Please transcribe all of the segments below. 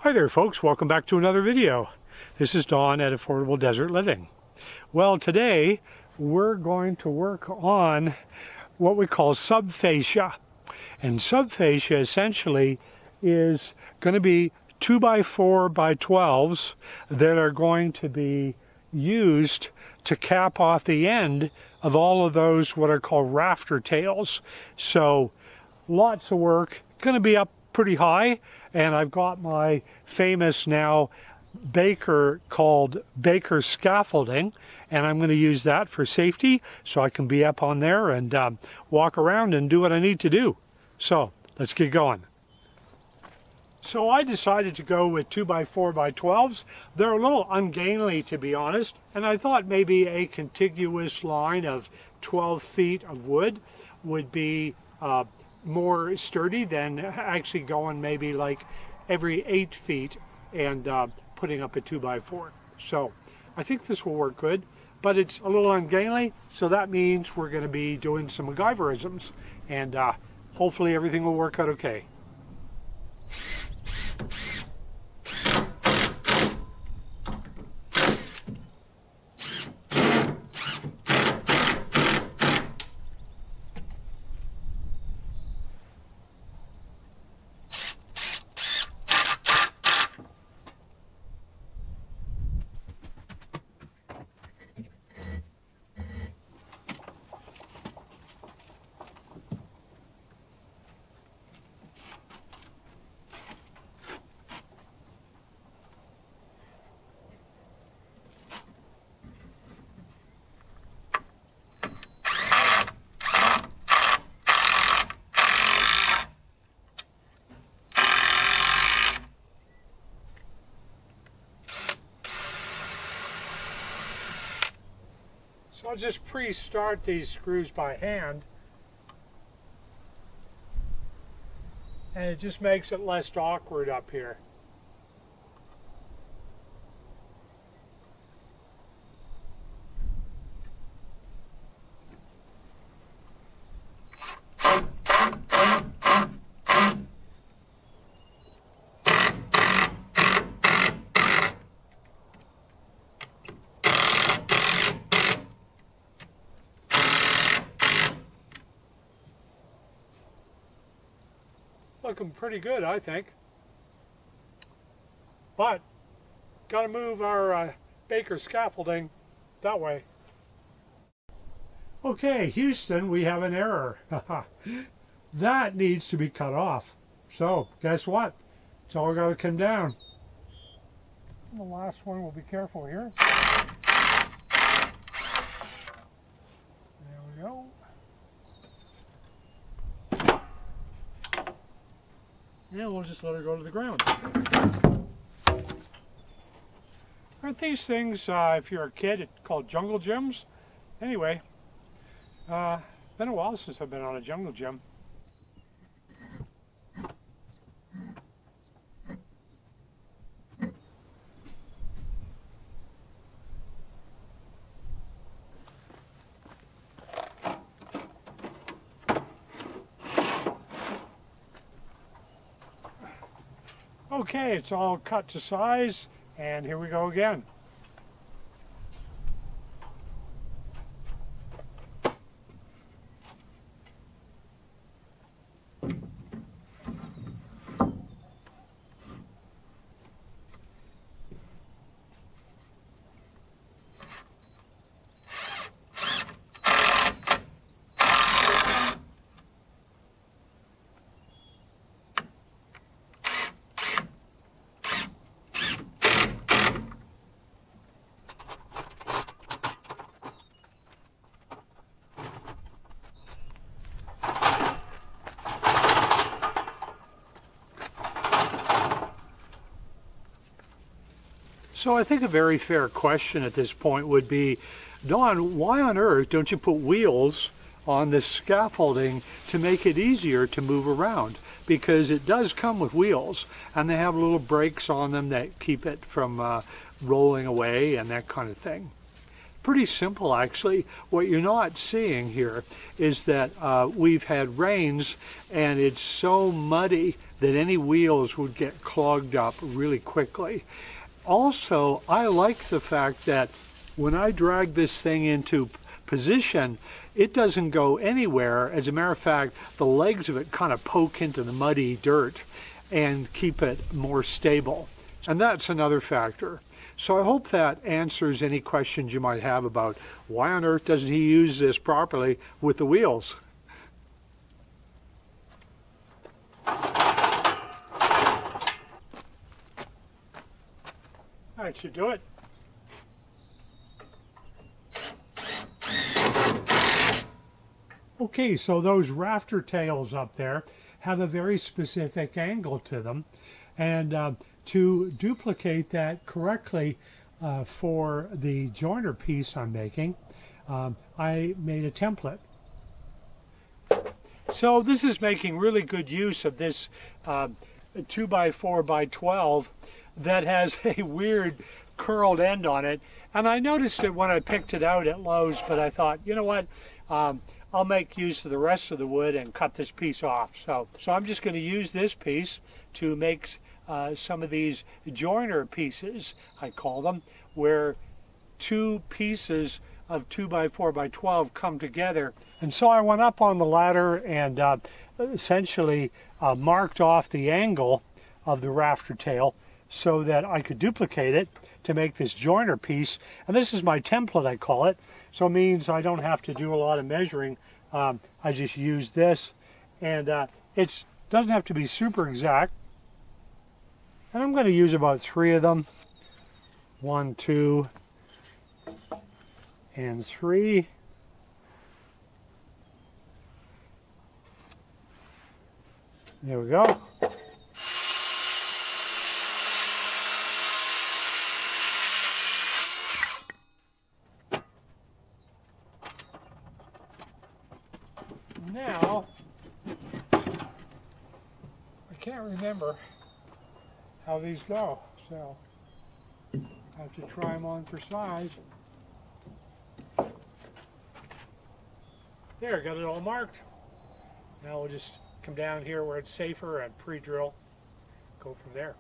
Hi there folks, welcome back to another video. This is Don at Affordable Desert Living. Well, today we're going to work on what we call subfascia. And subfascia essentially is going to be 2x4 by 12s that are going to be used to cap off the end of all of those what are called rafter tails. So lots of work, going to be up pretty high, and I've got my famous now Baker called Baker scaffolding, and I'm going to use that for safety so I can be up on there and walk around and do what I need to do. So let's get going. So I decided to go with 2x4 by 12s. They're a little ungainly, to be honest, and I thought maybe a contiguous line of 12 feet of wood would be more sturdy than actually going maybe like every 8 feet and putting up a 2x4. So I think this will work good, but it's a little ungainly, so that means we're going to be doing some MacGyverisms, and hopefully everything will work out okay. So I'll just pre-start these screws by hand, and it just makes it less awkward up here. Looking pretty good, I think. But got to move our Baker scaffolding that way. Okay, Houston, we have an error. That needs to be cut off. So guess what? It's all got to come down. The last one, we'll be careful here. There we go. Yeah, we'll just let her go to the ground. Aren't these things, if you're a kid, it's called jungle gyms? Anyway, been a while since I've been on a jungle gym. Okay, it's all cut to size, and here we go again. So I think a very fair question at this point would be, Dawn, why on earth don't you put wheels on this scaffolding to make it easier to move around? Because it does come with wheels, and they have little brakes on them that keep it from rolling away and that kind of thing. Pretty simple, actually. What you're not seeing here is that we've had rains, and it's so muddy that any wheels would get clogged up really quickly. Also, I like the fact that when I drag this thing into position, it doesn't go anywhere. As a matter of fact, the legs of it kind of poke into the muddy dirt and keep it more stable. And that's another factor. So I hope that answers any questions you might have about why on earth doesn't he use this properly with the wheels. That should do it. Okay, so those rafter tails up there have a very specific angle to them, and to duplicate that correctly for the joiner piece I'm making, I made a template. So this is making really good use of this 2x4x12 that has a weird curled end on it, and I noticed it when I picked it out at Lowe's, but I thought, you know what, I'll make use of the rest of the wood and cut this piece off. So I'm just going to use this piece to make some of these joiner pieces, I call them, where two pieces of 2x4x12 come together. And so I went up on the ladder and essentially marked off the angle of the rafter tail so that I could duplicate it to make this joiner piece. And this is my template, I call it. So it means I don't have to do a lot of measuring. I just use this, and it doesn't have to be super exact. And I'm going to use about 3 of them. 1, 2, and 3. There we go. Now, I can't remember how these go, so I have to try them on for size. There, got it all marked. Now we'll just come down here where it's safer and pre-drill, go from there.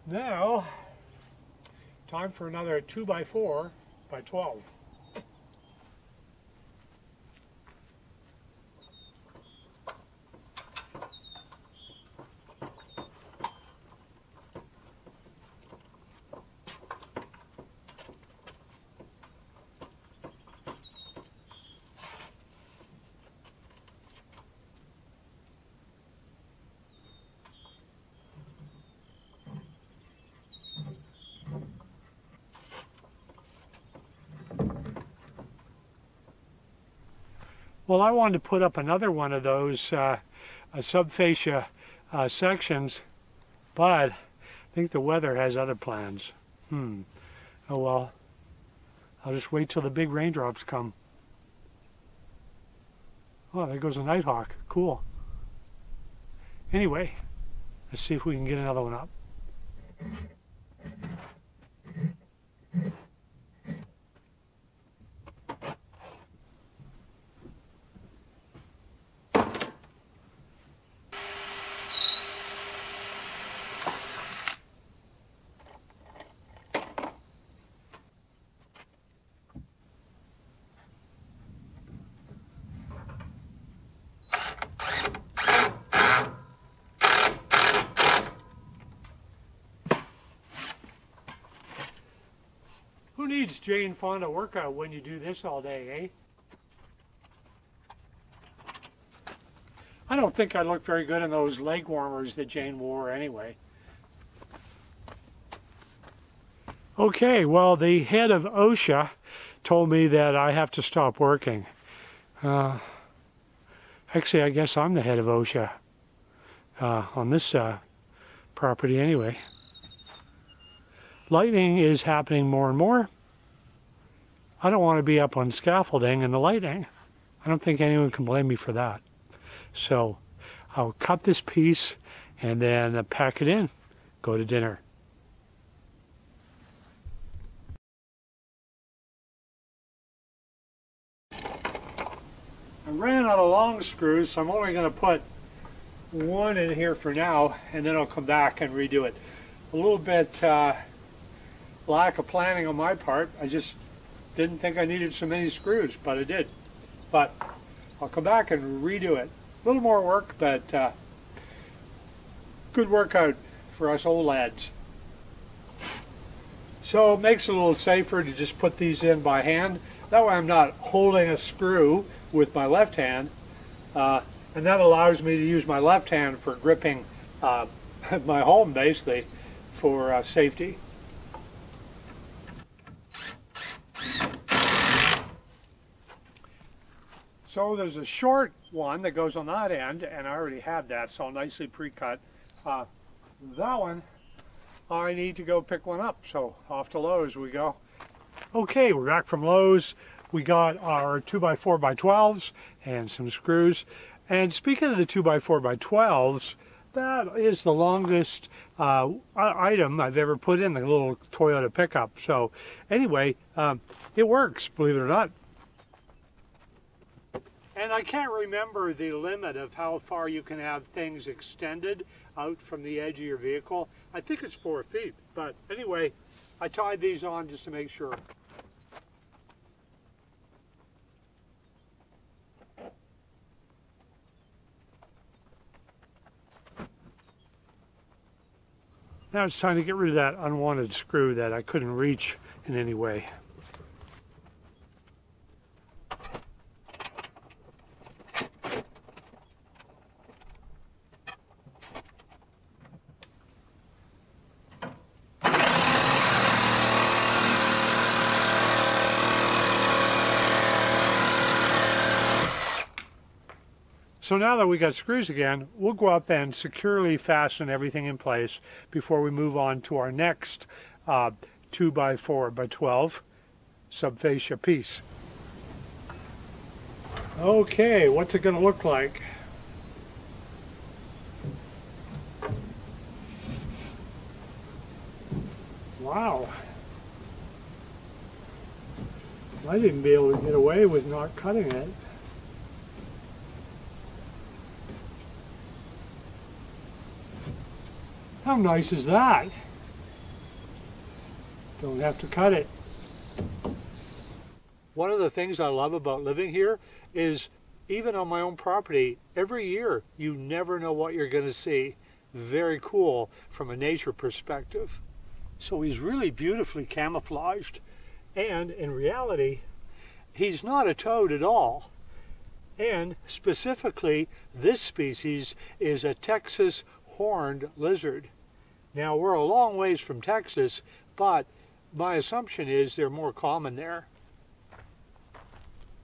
Now, time for another 2x4x12. Well, I wanted to put up another one of those subfascia sections, but I think the weather has other plans. Oh well, I'll just wait till the big raindrops come. Oh, there goes a nighthawk. Cool. Anyway, let's see if we can get another one up. Who needs Jane Fonda workout when you do this all day, eh? I don't think I look very good in those leg warmers that Jane wore anyway. Okay, well, the head of OSHA told me that I have to stop working. Actually, I guess I'm the head of OSHA on this property anyway. Lightning is happening more and more. I don't want to be up on scaffolding in the lighting. I don't think anyone can blame me for that. So I'll cut this piece and then pack it in, go to dinner. I ran out of long screws, so I'm only going to put one in here for now, and then I'll come back and redo it. A little bit lack of planning on my part. I just didn't think I needed so many screws, but I did. But I'll come back and redo it. A little more work, but good workout for us old lads. So it makes it a little safer to just put these in by hand. That way I'm not holding a screw with my left hand, and that allows me to use my left hand for gripping my home, basically, for safety. So there's a short one that goes on that end, and I already had that, so I'll nicely pre-cut. That one, I need to go pick one up, so off to Lowe's we go. Okay, we're back from Lowe's. We got our 2x4x12s and some screws. And speaking of the 2x4x12s, that is the longest item I've ever put in the little Toyota pickup. So anyway, it works, believe it or not. And I can't remember the limit of how far you can have things extended out from the edge of your vehicle. I think it's 4 feet, but anyway, I tied these on just to make sure. Now it's time to get rid of that unwanted screw that I couldn't reach in any way. So now that we got screws again, we'll go up and securely fasten everything in place before we move on to our next 2x4x12 subfascia piece. Okay, what's it going to look like? Wow. I might even be able to get away with not cutting it. How nice is that? Don't have to cut it. One of the things I love about living here is even on my own property, every year you never know what you're going to see. Very cool from a nature perspective. So he's really beautifully camouflaged, and in reality he's not a toad at all. And specifically this species is a Texas horned lizard. Now we're a long ways from Texas, but my assumption is they're more common there.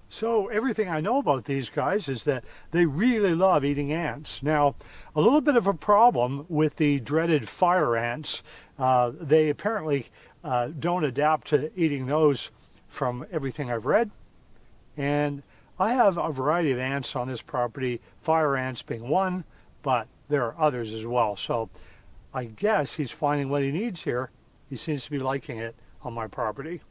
So everything I know about these guys is that they really love eating ants. Now, a little bit of a problem with the dreaded fire ants. They apparently don't adapt to eating those from everything I've read. And I have a variety of ants on this property, fire ants being one, but there are others as well. So I guess he's finding what he needs here. He seems to be liking it on my property.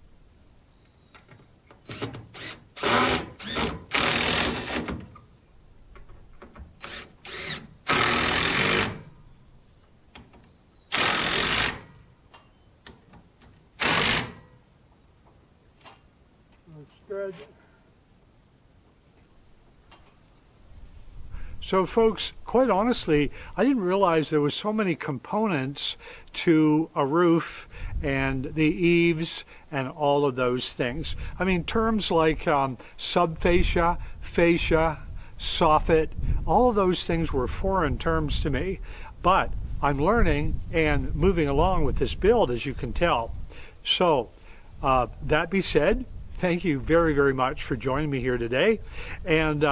Looks good. So folks, quite honestly, I didn't realize there was so many components to a roof and the eaves and all of those things. I mean, terms like subfascia, fascia, soffit, all of those things were foreign terms to me. But I'm learning and moving along with this build, as you can tell. So that being said, thank you very, very much for joining me here today. And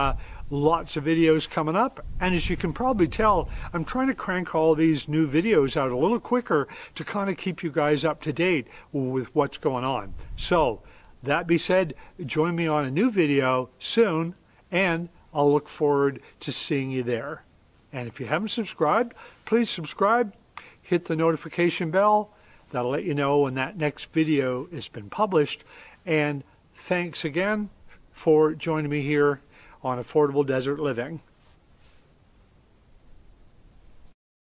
lots of videos coming up, and as you can probably tell, I'm trying to crank all these new videos out a little quicker to kind of keep you guys up to date with what's going on. So That being said, join me on a new video soon, and I'll look forward to seeing you there. And if you haven't subscribed, please subscribe, hit the notification bell. That'll let you know when that next video has been published. And thanks again for joining me here on Affordable Desert Living.